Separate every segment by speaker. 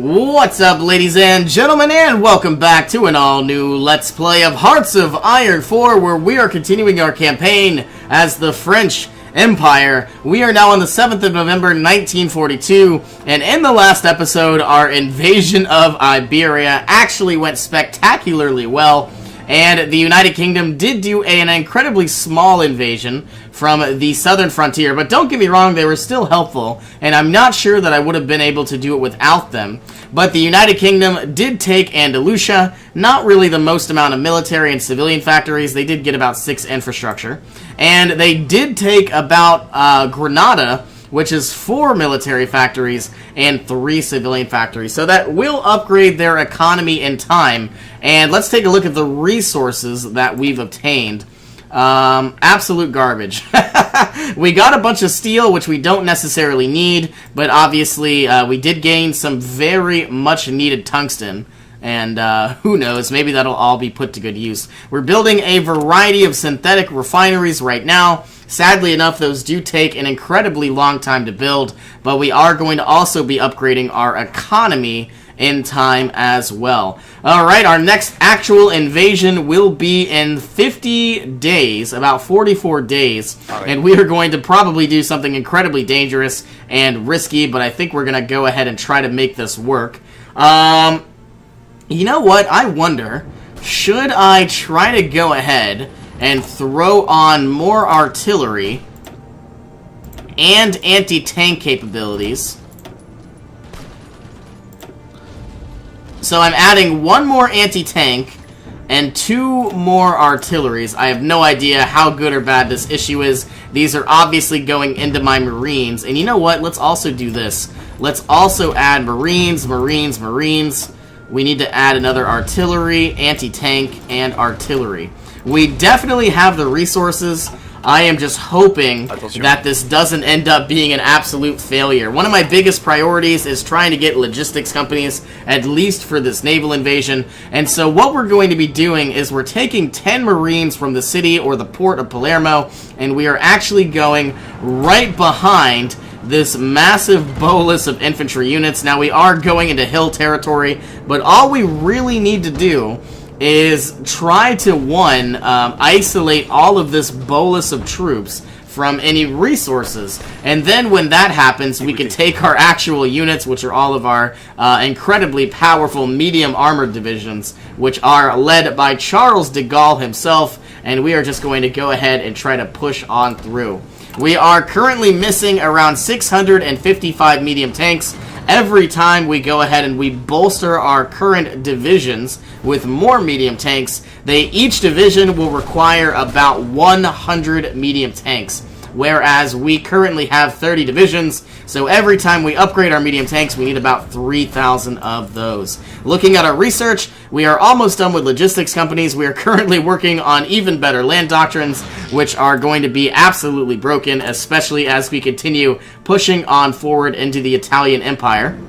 Speaker 1: What's up, ladies and gentlemen, and welcome back to an all-new Let's Play of Hearts of Iron 4, where we are continuing our campaign as the French Empire. We are now on the 7th of November, 1942, and in the last episode, our invasion of Iberia actually went spectacularly well, and the United Kingdom did do an incredibly small invasion from the southern frontier, but don't get me wrong, they were still helpful, and I'm not sure that I would have been able to do it without them. But the United Kingdom did take Andalusia, not really the most amount of military and civilian factories, they did get about 6 infrastructure, and they did take about Granada, which is 4 military factories and 3 civilian factories. So that will upgrade their economy in time. And let's take a look at the resources that we've obtained. Absolute garbage. We got a bunch of steel, which we don't necessarily need, but obviously we did gain some very much needed tungsten. And who knows, maybe that'll all be put to good use. We're building a variety of synthetic refineries right now. Sadly enough, those do take an incredibly long time to build, but we are going to also be upgrading our economy in time as well. Alright, our next actual invasion will be in 50 days, about 44 days, and we are going to probably do something incredibly dangerous and risky, but I think we're going to go ahead and try to make this work. You know what? I wonder, should I try to go ahead and throw on more artillery and anti-tank capabilities? So I'm adding 1 more anti-tank and 2 more artilleries. I have no idea how good or bad this issue is. These are obviously going into my Marines. And you know what? Let's also do this. Let's also add Marines. We need to add another artillery, anti-tank, and artillery. We definitely have the resources. I am just hoping that this doesn't end up being an absolute failure. One of my biggest priorities is trying to get logistics companies, at least for this naval invasion. And so what we're going to be doing is we're taking 10 Marines from the city or the port of Palermo, and we are actually going right behind this massive bolus of infantry units. Now, we are going into hill territory, but all we really need to do is try to, one, isolate all of this bolus of troops from any resources. And then when that happens, we can take our actual units, which are all of our incredibly powerful medium armored divisions, which are led by Charles de Gaulle himself, and we are just going to go ahead and try to push on through. We are currently missing around 655 medium tanks. Every time we go ahead and we bolster our current divisions with more medium tanks, each division will require about 100 medium tanks, whereas we currently have 30 divisions, so every time we upgrade our medium tanks, we need about 3,000 of those. Looking at our research, we are almost done with logistics companies. We are currently working on even better land doctrines, which are going to be absolutely broken, especially as we continue pushing on forward into the Italian Empire.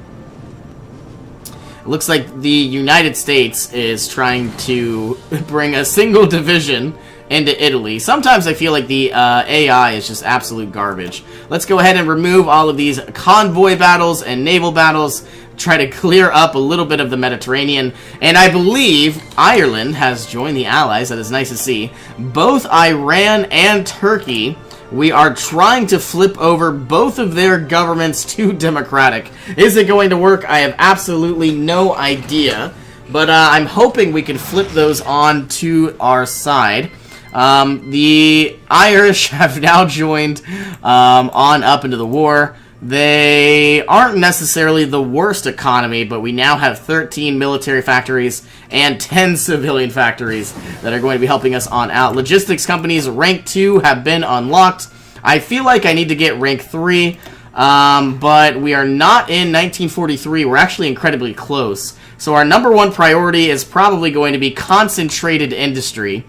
Speaker 1: It looks like the United States is trying to bring a single division into Italy. Sometimes I feel like the AI is just absolute garbage. Let's go ahead and remove all of these convoy battles and naval battles, try to clear up a little bit of the Mediterranean, and I believe Ireland has joined the Allies. That is nice to see. Both Iran and Turkey, we are trying to flip over both of their governments to democratic. Is it going to work? I have absolutely no idea, but I'm hoping we can flip those on to our side. The Irish have now joined on up into the war. They aren't necessarily the worst economy, but we now have 13 military factories and 10 civilian factories that are going to be helping us on out. Logistics companies rank 2 have been unlocked. I feel like I need to get rank 3, but we are not in 1943. We're actually incredibly close. So our number 1 priority is probably going to be concentrated industry.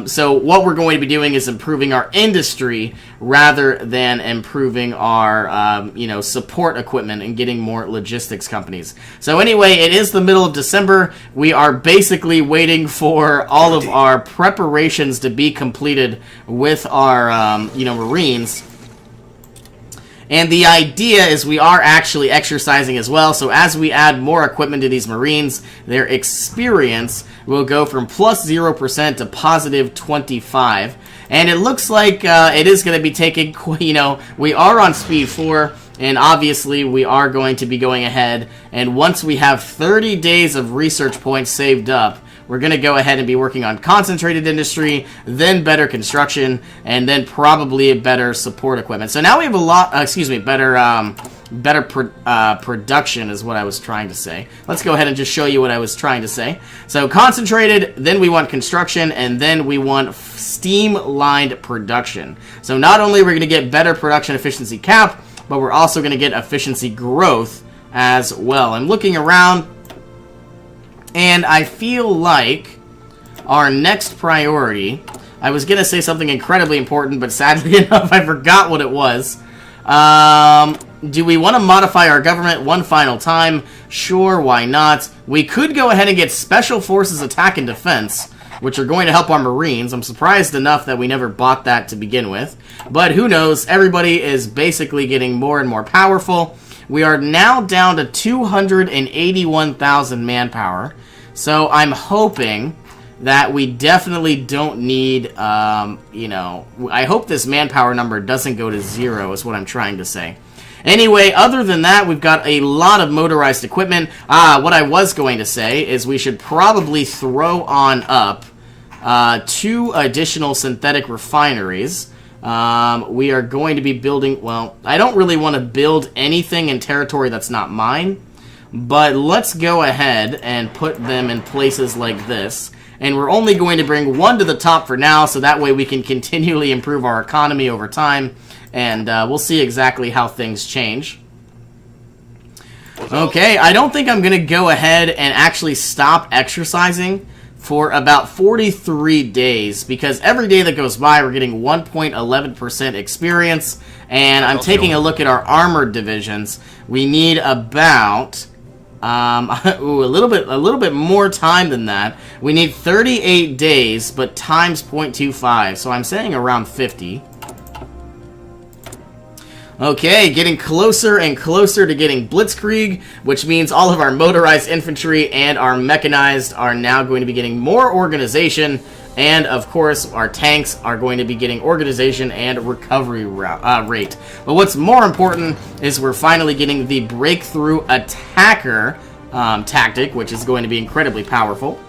Speaker 1: So what we're going to be doing is improving our industry rather than improving our, support equipment and getting more logistics companies. So anyway, it is the middle of December. We are basically waiting for all of our preparations to be completed with our, Marines. And the idea is we are actually exercising as well, so as we add more equipment to these Marines, their experience will go from plus 0% to positive 25. And it looks like it is going to be taking, you know, we are on speed 4, and obviously we are going to be going ahead, and once we have 30 days of research points saved up, we're going to go ahead and be working on concentrated industry, then better construction, and then probably better support equipment. So now we have a lot, better production is what I was trying to say. Let's go ahead and just show you what I was trying to say. So concentrated, then we want construction, and then we want streamlined production. So not only are we going to get better production efficiency cap, but we're also going to get efficiency growth as well. I'm looking around, and I feel like our next priority, I was going to say something incredibly important, but sadly enough, I forgot what it was. Do we want to modify our government one final time? Sure, why not? We could go ahead and get Special Forces Attack and Defense, which are going to help our Marines. I'm surprised enough that we never bought that to begin with. But who knows? Everybody is basically getting more and more powerful. We are now down to 281,000 manpower. So I'm hoping that we definitely don't need, you know, I hope this manpower number doesn't go to 0 is what I'm trying to say. Anyway, other than that, we've got a lot of motorized equipment. What I was going to say is we should probably throw on up 2 additional synthetic refineries. We are going to be building, well, I don't really want to build anything in territory that's not mine, but let's go ahead and put them in places like this. And we're only going to bring 1 to the top for now, so that way we can continually improve our economy over time, and we'll see exactly how things change. Okay, I don't think I'm going to go ahead and actually stop exercising for about 43 days, because every day that goes by we're getting 1.11% experience, and I'm taking a look at our armored divisions. We need about a little bit more time than that. We need 38 days, but times 0.25, so I'm saying around 50. Okay, getting closer and closer to getting Blitzkrieg, which means all of our motorized infantry and our mechanized are now going to be getting more organization, and of course our tanks are going to be getting organization and recovery rate. But what's more important is we're finally getting the breakthrough attacker tactic, which is going to be incredibly powerful.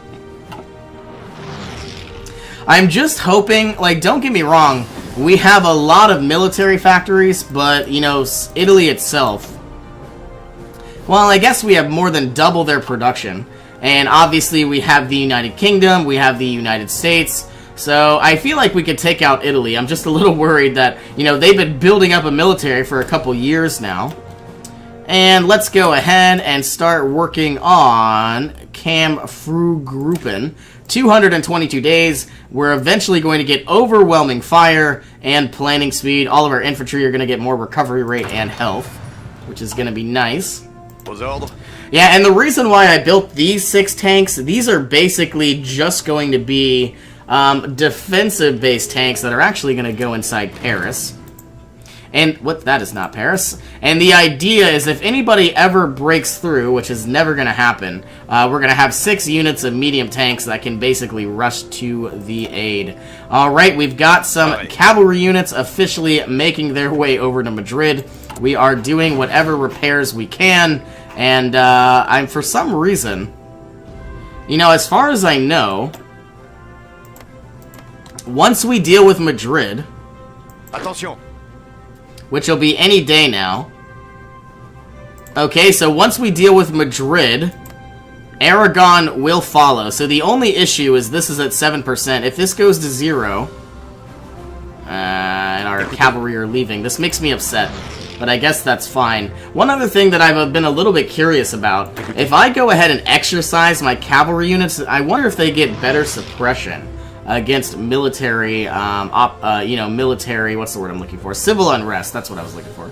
Speaker 1: I'm just hoping, like, don't get me wrong, we have a lot of military factories, but, you know, Italy itself, well, I guess we have more than double their production. And obviously we have the United Kingdom, we have the United States, so I feel like we could take out Italy. I'm just a little worried that, you know, they've been building up a military for a couple years now. And let's go ahead and start working on Kampfgruppen. 222 days. We're eventually going to get overwhelming fire and planning speed. All of our infantry are going to get more recovery rate and health, which is going to be nice. Yeah, and the reason why I built these 6 tanks, these are basically just going to be defensive-based tanks that are actually going to go inside Paris. And what, that is not Paris. And the idea is if anybody ever breaks through, which is never going to happen, we're going to have 6 units of medium tanks that can basically rush to the aid. Alright, we've got some cavalry units officially making their way over to Madrid. We are doing whatever repairs we can, and I'm for some reason, you know, as far as I know, once we deal with Madrid,
Speaker 2: Attention.
Speaker 1: which will be any day now. Okay, so once we deal with Madrid, Aragon will follow. So the only issue is this is at 7%. If this goes to 0, and our cavalry are leaving, this makes me upset. But I guess that's fine. One other thing that I've been a little bit curious about, if I go ahead and exercise my cavalry units, I wonder if they get better suppression against military, you know, military, what's the word I'm looking for? Civil unrest, that's what I was looking for.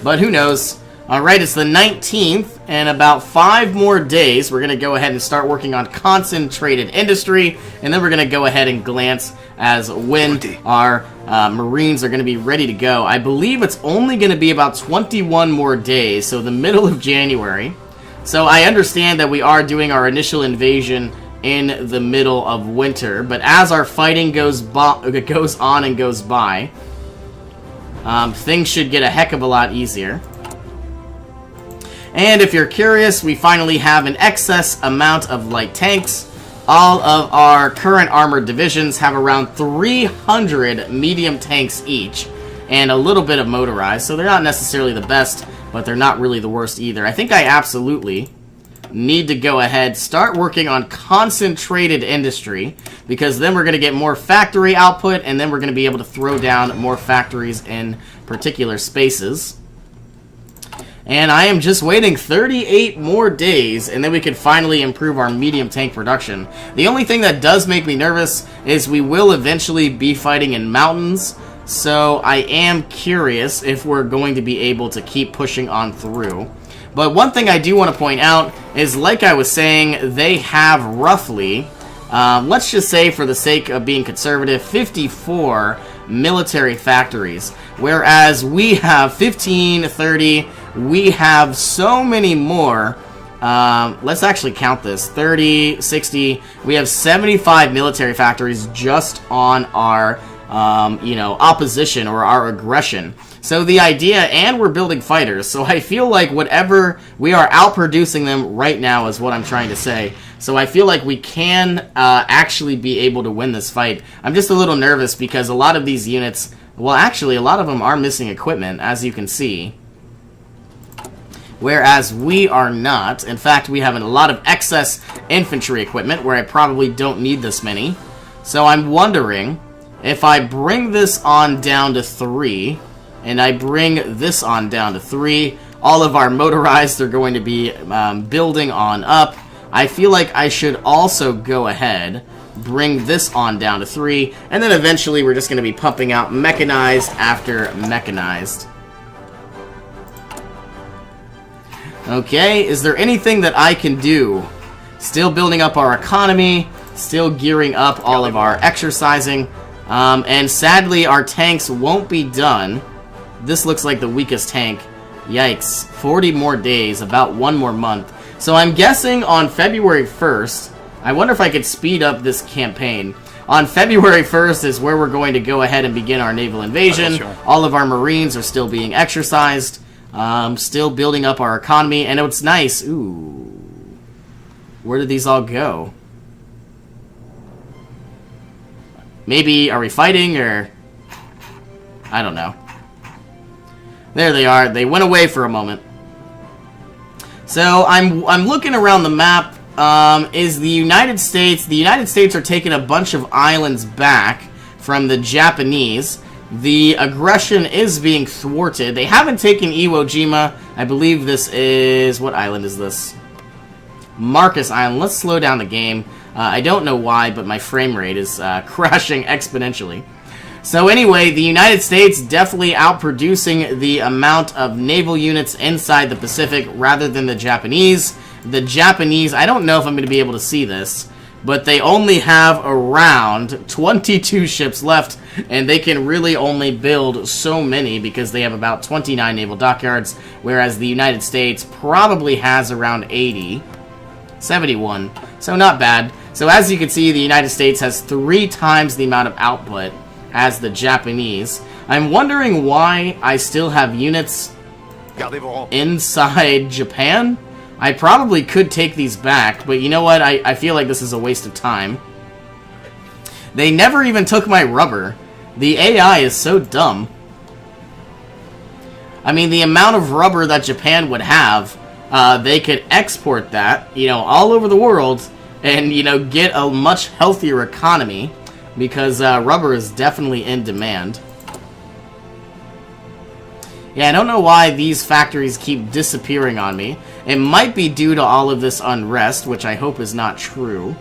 Speaker 1: But who knows? Alright, it's the 19th, and about 5 more days, we're going to go ahead and start working on concentrated industry, and then we're going to go ahead and glance as when our Marines are going to be ready to go. I believe it's only going to be about 21 more days, so the middle of January. So I understand that we are doing our initial invasion in the middle of winter, but as our fighting goes on and goes by, things should get a heck of a lot easier. And if you're curious, we finally have an excess amount of light tanks. All of our current armored divisions have around 300 medium tanks each, and a little bit of motorized, so they're not necessarily the best, but they're not really the worst either. I think I absolutely need to go ahead, start working on concentrated industry, because then we're going to get more factory output, and then we're going to be able to throw down more factories in particular spaces. And I am just waiting 38 more days, and then we can finally improve our medium tank production. The only thing that does make me nervous is we will eventually be fighting in mountains, so I am curious if we're going to be able to keep pushing on through. But one thing I do want to point out is, like I was saying, they have roughly, let's just say for the sake of being conservative, 54 military factories, whereas we have 15, 30, we have so many more. Let's actually count this. 30, 60, we have 75 military factories just on our, opposition or our aggression. So the idea, and we're building fighters, so I feel like whatever, we are outproducing them right now is what I'm trying to say. So I feel like we can actually be able to win this fight. I'm just a little nervous because a lot of these units, well actually a lot of them are missing equipment, as you can see. Whereas we are not. In fact, we have a lot of excess infantry equipment where I probably don't need this many. So I'm wondering if I bring this on down to 3, and I bring this on down to 3, all of our motorized are going to be building on up. I feel like I should also go ahead, bring this on down to 3, and then eventually we're just going to be pumping out mechanized after mechanized. Okay, is there anything that I can do? Still building up our economy, still gearing up all of our exercising, and sadly our tanks won't be done. This looks like the weakest tank. Yikes, 40 more days, about 1 more month. So I'm guessing on February 1st, I wonder if I could speed up this campaign. On February 1st is where we're going to go ahead and begin our naval invasion. All of our Marines are still being exercised. Still building up our economy, and it's nice. Ooh. Where did these all go? Maybe, are we fighting, or... I don't know. There they are. They went away for a moment. So, I'm looking around the map. Is the United States... The United States are taking a bunch of islands back from the Japanese. The aggression is being thwarted. They haven't taken Iwo Jima. I believe this is... What island is this? Marcus Island. Let's slow down the game. I don't know why, but my frame rate is crashing exponentially. So anyway, the United States definitely outproducing the amount of naval units inside the Pacific rather than the Japanese. The Japanese, I don't know if I'm going to be able to see this, but they only have around 22 ships left, and they can really only build so many because they have about 29 naval dockyards, whereas the United States probably has around 80. 71. So not bad. So as you can see, the United States has 3 times the amount of output as the Japanese. I'm wondering why I still have units inside Japan. I probably could take these back, but you know what? I feel like this is a waste of time. They never even took my rubber. The AI is so dumb. I mean, the amount of rubber that Japan would have, they could export that, all over the world and, get a much healthier economy because rubber is definitely in demand. Yeah, I don't know why these factories keep disappearing on me. It might be due to all of this unrest, which I hope is not true.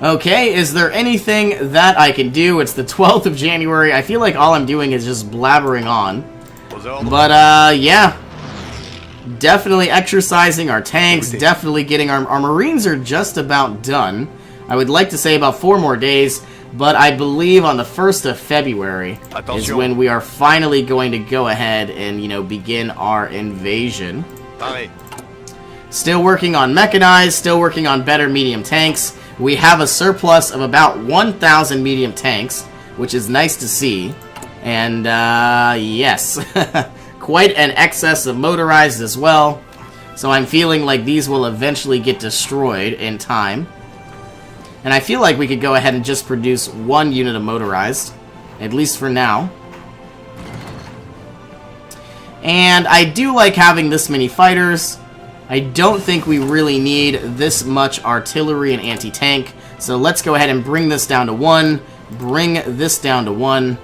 Speaker 1: Okay, is there anything that I can do? It's the 12th of January. I feel like all I'm doing is just blabbering on. But, yeah. Definitely exercising our tanks, definitely getting our Marines are just about done. I would like to say about 4 more days, but I believe on the 1st of February is when we are finally going to go ahead and, you know, begin our invasion. Still working on mechanized, still working on better medium tanks. We have a surplus of about 1,000 medium tanks, which is nice to see. And, yes, quite an excess of motorized as well. So I'm feeling like these will eventually get destroyed in time. And I feel like we could go ahead and just produce 1 unit of motorized, at least for now. And I do like having this many fighters. I don't think we really need this much artillery and anti-tank. So let's go ahead and bring this down to 1, bring this down to 1,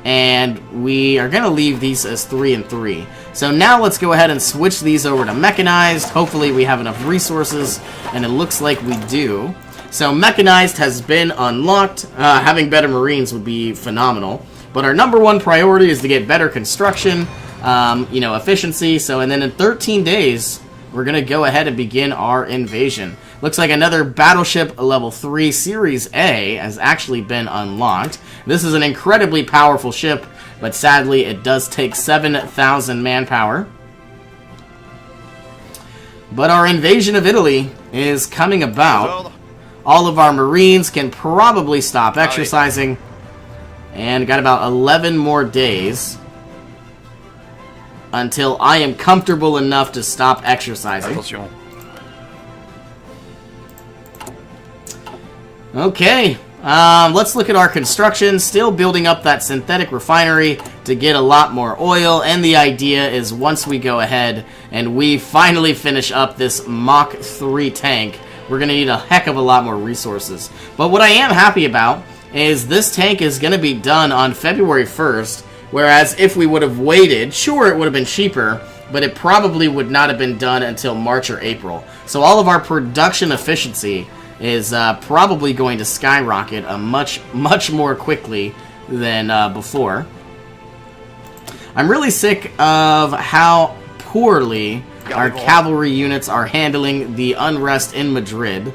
Speaker 1: and we are going to leave these as 3 and 3. So now let's go ahead and switch these over to mechanized. Hopefully we have enough resources, and it looks like we do. So mechanized has been unlocked. Having better Marines would be phenomenal. But our number 1 priority is to get better construction, you know, efficiency. So, and then in 13 days, we're going to go ahead and begin our invasion. Looks like another Battleship Level 3 Series A has actually been unlocked. This is an incredibly powerful ship, but sadly it does take 7,000 manpower. But our invasion of Italy is coming about. All of our Marines can probably stop exercising. And got about 11 more days until I am comfortable enough to stop exercising.
Speaker 2: Attention.
Speaker 1: Okay, let's look at our construction. Still building up that synthetic refinery to get a lot more oil. And the idea is once we go ahead and we finally finish up this Mach 3 tank, we're going to need a heck of a lot more resources. But what I am happy about is this tank is going to be done on February 1st, whereas if we would have waited, sure, it would have been cheaper, but it probably would not have been done until March or April. So all of our production efficiency is probably going to skyrocket much more quickly than before. I'm really sick of how poorly our cavalry units are handling the unrest in Madrid.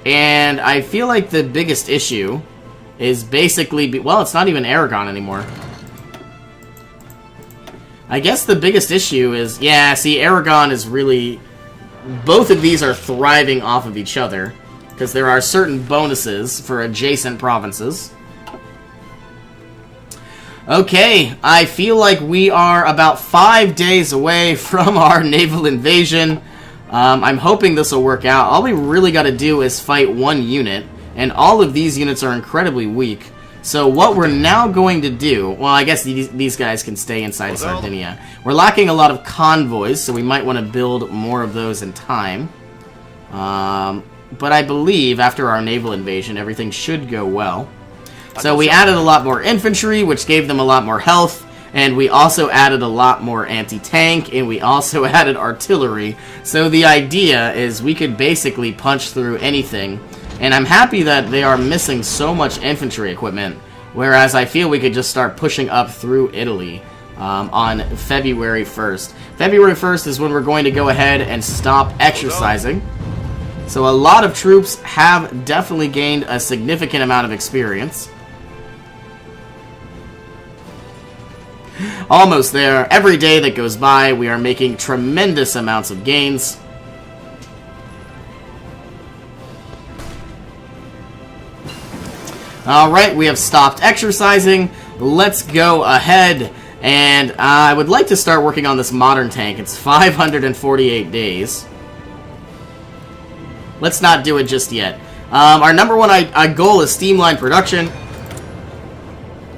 Speaker 1: And I feel like the biggest issue is basically... well, it's not even Aragon anymore. I guess the biggest issue is... yeah, see, Aragon is really... both of these are thriving off of each other, because there are certain bonuses for adjacent provinces. Okay, I feel like we are about 5 days away from our naval invasion. I'm hoping this will work out. All we really got to do is fight 1 unit, and all of these units are incredibly weak. So what we're now going to do... well, I guess these guys can stay inside Sardinia. We're lacking a lot of convoys, so we might want to build more of those in time. But I believe after our naval invasion, everything should go well. So we added a lot more infantry, which gave them a lot more health, and we also added a lot more anti-tank, and we also added artillery. So the idea is we could basically punch through anything, and I'm happy that they are missing so much infantry equipment, whereas I feel we could just start pushing up through Italy on February 1st. February 1st is when we're going to go ahead and stop exercising. So a lot of troops have definitely gained a significant amount of experience. Almost there. Every day that goes by, we are making tremendous amounts of gains. Alright, we have stopped exercising. Let's go ahead. And I would like to start working on this modern tank. It's 548 days. Let's not do it just yet. Our number 1 goal is streamline production.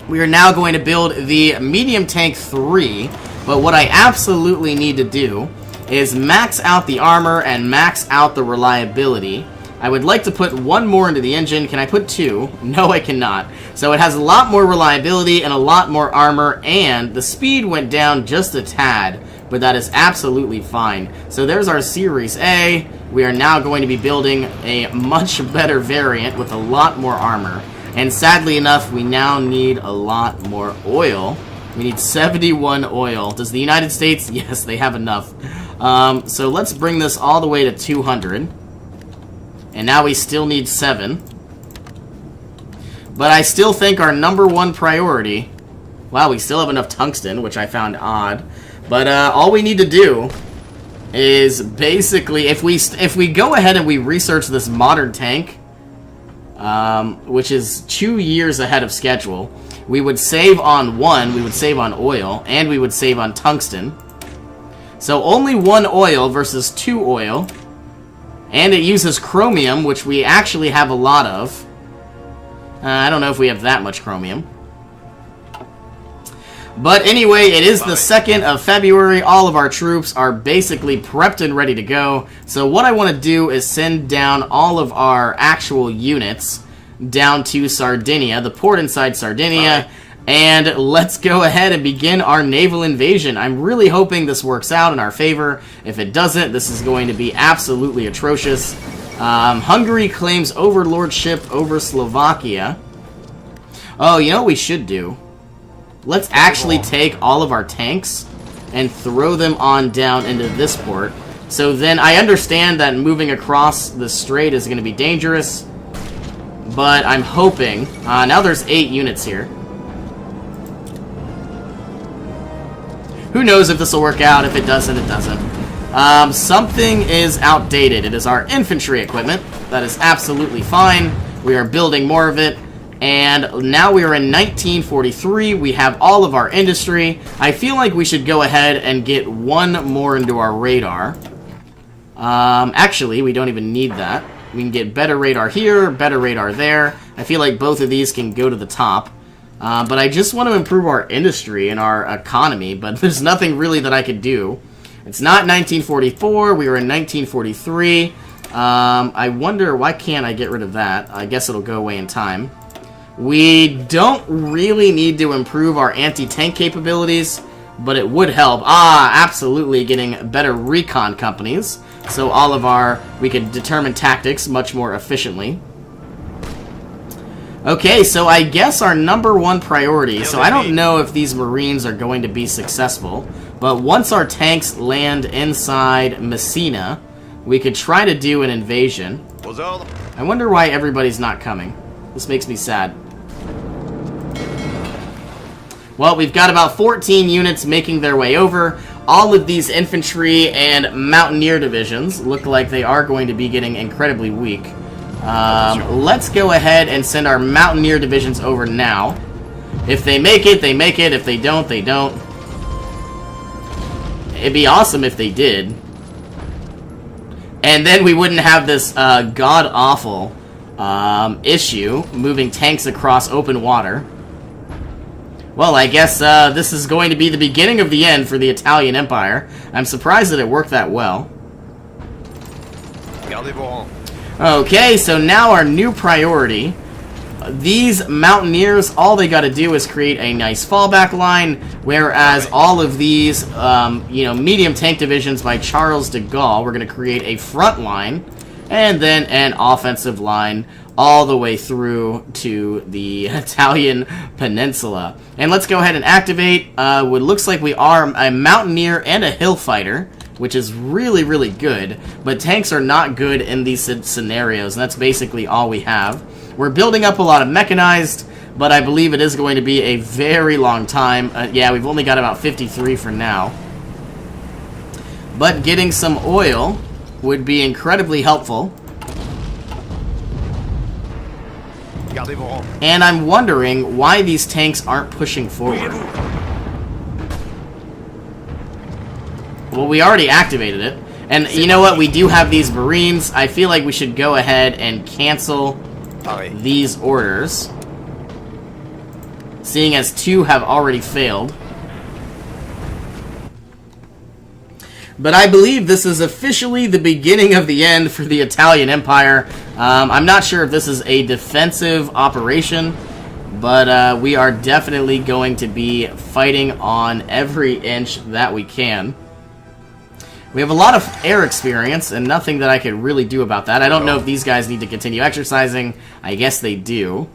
Speaker 1: We are now going to build the medium tank 3, but what I absolutely need to do is max out the armor and max out the reliability. I would like to put 1 more into the engine. Can I put 2? No, I cannot. So it has a lot more reliability and a lot more armor, and the speed went down just a tad, but that is absolutely fine. So there's our Series A. We are now going to be building a much better variant with a lot more armor. And sadly enough, we now need a lot more oil. We need 71 oil. Does the United States? Yes, they have enough. So let's bring this all the way to 200. And now we still need 7. But I still think our #1 priority... Wow, we still have enough tungsten, which I found odd. But all we need to do is basically... If we go ahead and we research this modern tank, which is 2 years ahead of schedule, we would save on 1, we would save on oil, and we would save on tungsten. So only 1 oil versus 2 oil. And it uses chromium, which we actually have a lot of. I don't know if we have that much chromium. But anyway, it is the 2nd of February. All of our troops are basically prepped and ready to go. So what I want to do is send down all of our actual units down to Sardinia, the port inside Sardinia. And let's go ahead and begin our naval invasion. I'm really hoping this works out in our favor. If it doesn't, this is going to be absolutely atrocious. Hungary claims overlordship over Slovakia. Oh, you know what we should do? Let's actually take all of our tanks and throw them on down into this port. So then I understand that moving across the strait is going to be dangerous. But I'm hoping... now there's 8 units here. Who knows if this will work out? If it doesn't, it doesn't. Something is outdated. It is our infantry equipment. That is absolutely fine. We are building more of it. And now we are in 1943. We have all of our industry. I feel like we should go ahead and get 1 more into our radar. Actually, we don't even need that. We can get better radar here, better radar there. I feel like both of these can go to the top. But I just want to improve our industry and our economy, but there's nothing really that I could do. It's not 1944, we were in 1943. I wonder, why can't I get rid of that? I guess it'll go away in time. We don't really need to improve our anti-tank capabilities, but it would help. Absolutely, getting better recon companies. So all of we could determine tactics much more efficiently. Okay, so I guess our #1 priority, so I don't know if these Marines are going to be successful, but once our tanks land inside Messina, we could try to do an invasion. I wonder why everybody's not coming. This makes me sad. Well, we've got about 14 units making their way over. All of these infantry and mountaineer divisions look like they are going to be getting incredibly weak. Let's go ahead and send our mountaineer divisions over now. If they make it, they make it. If they don't, they don't. It'd be awesome if they did. And then we wouldn't have this god-awful issue moving tanks across open water. Well, I guess this is going to be the beginning of the end for the Italian Empire. I'm surprised that it worked that well. Okay, so now our new priority. These mountaineers, all they got to do is create a nice fallback line, whereas all of these, medium tank divisions by Charles de Gaulle, we're going to create a front line, and then an offensive line all the way through to the Italian peninsula. And let's go ahead and activate what looks like we are a mountaineer and a hill fighter, which is really, really good, but tanks are not good in these scenarios, and that's basically all we have. We're building up a lot of mechanized, but I believe it is going to be a very long time. Yeah, we've only got about 53 for now. But getting some oil would be incredibly helpful. And I'm wondering why these tanks aren't pushing forward. Well, we already activated it. And you know what? We do have these Marines. I feel like we should go ahead and cancel these orders, seeing as 2 have already failed. But I believe this is officially the beginning of the end for the Italian Empire. I'm not sure if this is a defensive operation, but we are definitely going to be fighting on every inch that we can. We have a lot of air experience, and nothing that I could really do about that. I don't know if these guys need to continue exercising. I guess they do.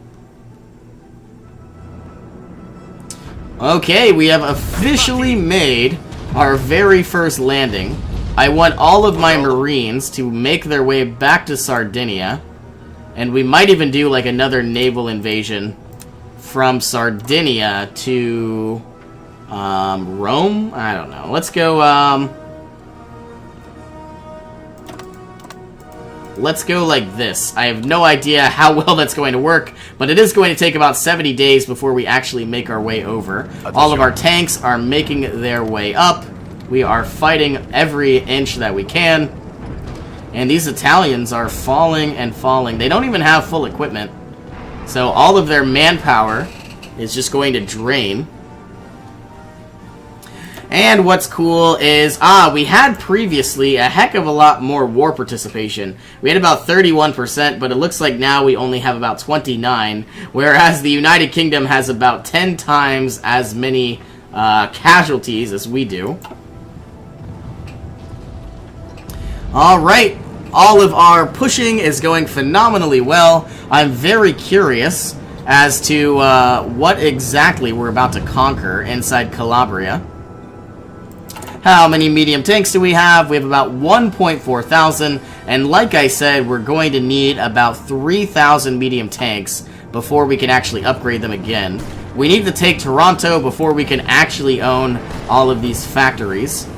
Speaker 1: Okay, we have officially made our very first landing. I want all of my Marines to make their way back to Sardinia. And we might even do like another naval invasion from Sardinia to Rome? I don't know. Let's go like this. I have no idea how well that's going to work, but it is going to take about 70 days before we actually make our way over. All of our tanks are making their way up. We are fighting every inch that we can. And these Italians are falling and falling. They don't even have full equipment. So all of their manpower is just going to drain. And what's cool is, we had previously a heck of a lot more war participation. We had about 31%, but it looks like now we only have about 29%, whereas the United Kingdom has about 10 times as many casualties as we do. Alright, all of our pushing is going phenomenally well. I'm very curious as to what exactly we're about to conquer inside Calabria. How many medium tanks do we have? We have about 1.4 thousand, and like I said, we're going to need about 3,000 medium tanks before we can actually upgrade them again. We need to take Toronto before we can actually own all of these factories.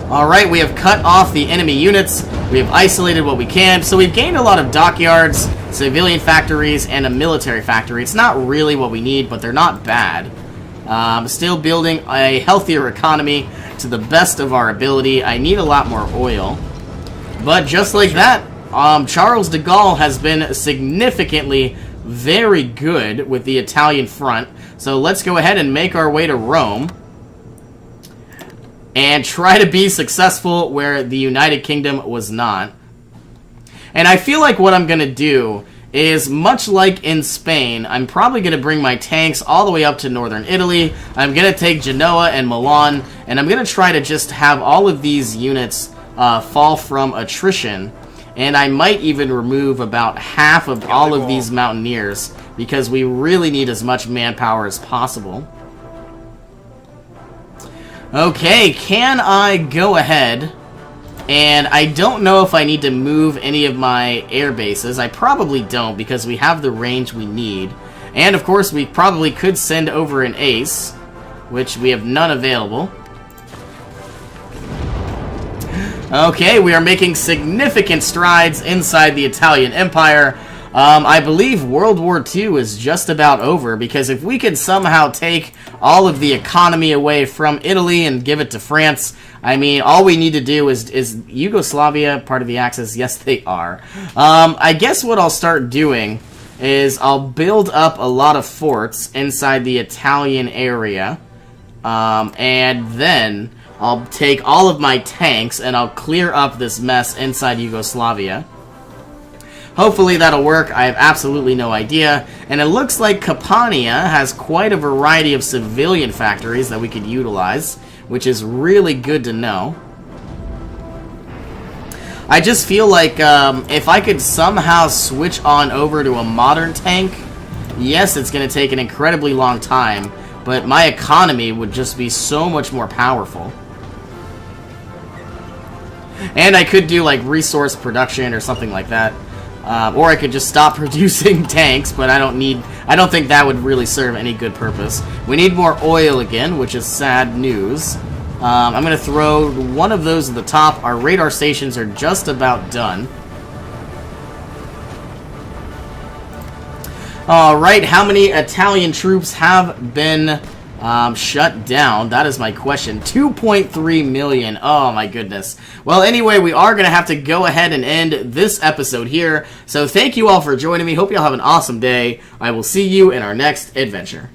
Speaker 1: Alright, we have cut off the enemy units. We have isolated what we can. So we've gained a lot of dockyards, civilian factories, and a military factory. It's not really what we need, but they're not bad. Still building a healthier economy to the best of our ability. I need a lot more oil. But just like that, Charles de Gaulle has been significantly very good with the Italian front. So let's go ahead and make our way to Rome and try to be successful where the United Kingdom was not. And I feel like what I'm going to do is, much like in Spain, I'm probably going to bring my tanks all the way up to northern Italy. I'm going to take Genoa and Milan, and I'm going to try to just have all of these units fall from attrition. And I might even remove about half of all of these mountaineers, because we really need as much manpower as possible. Okay, can I go ahead? And I don't know if I need to move any of my air bases. I probably don't, because we have the range we need. And of course, we probably could send over an ace, which we have none available. Okay, we are making significant strides inside the Italian Empire. I believe World War II is just about over, because if we could somehow take all of the economy away from Italy and give it to France, I mean, all we need to do is Yugoslavia part of the Axis? Yes, they are. I guess what I'll start doing is I'll build up a lot of forts inside the Italian area, and then I'll take all of my tanks and I'll clear up this mess inside Yugoslavia. Hopefully that'll work. I have absolutely no idea. And it looks like Campania has quite a variety of civilian factories that we could utilize, which is really good to know. I just feel like if I could somehow switch on over to a modern tank, yes, it's going to take an incredibly long time, but my economy would just be so much more powerful. And I could do like resource production or something like that. Or I could just stop producing tanks, but I don't think that would really serve any good purpose. We need more oil again, which is sad news. I'm going to throw one of those at the top. Our radar stations are just about done. Alright, how many Italian troops have been shut down? That is my question. 2.3 million. Oh my goodness. Well, anyway, we are going to have to go ahead and end this episode here. So thank you all for joining me. Hope you all have an awesome day. I will see you in our next adventure.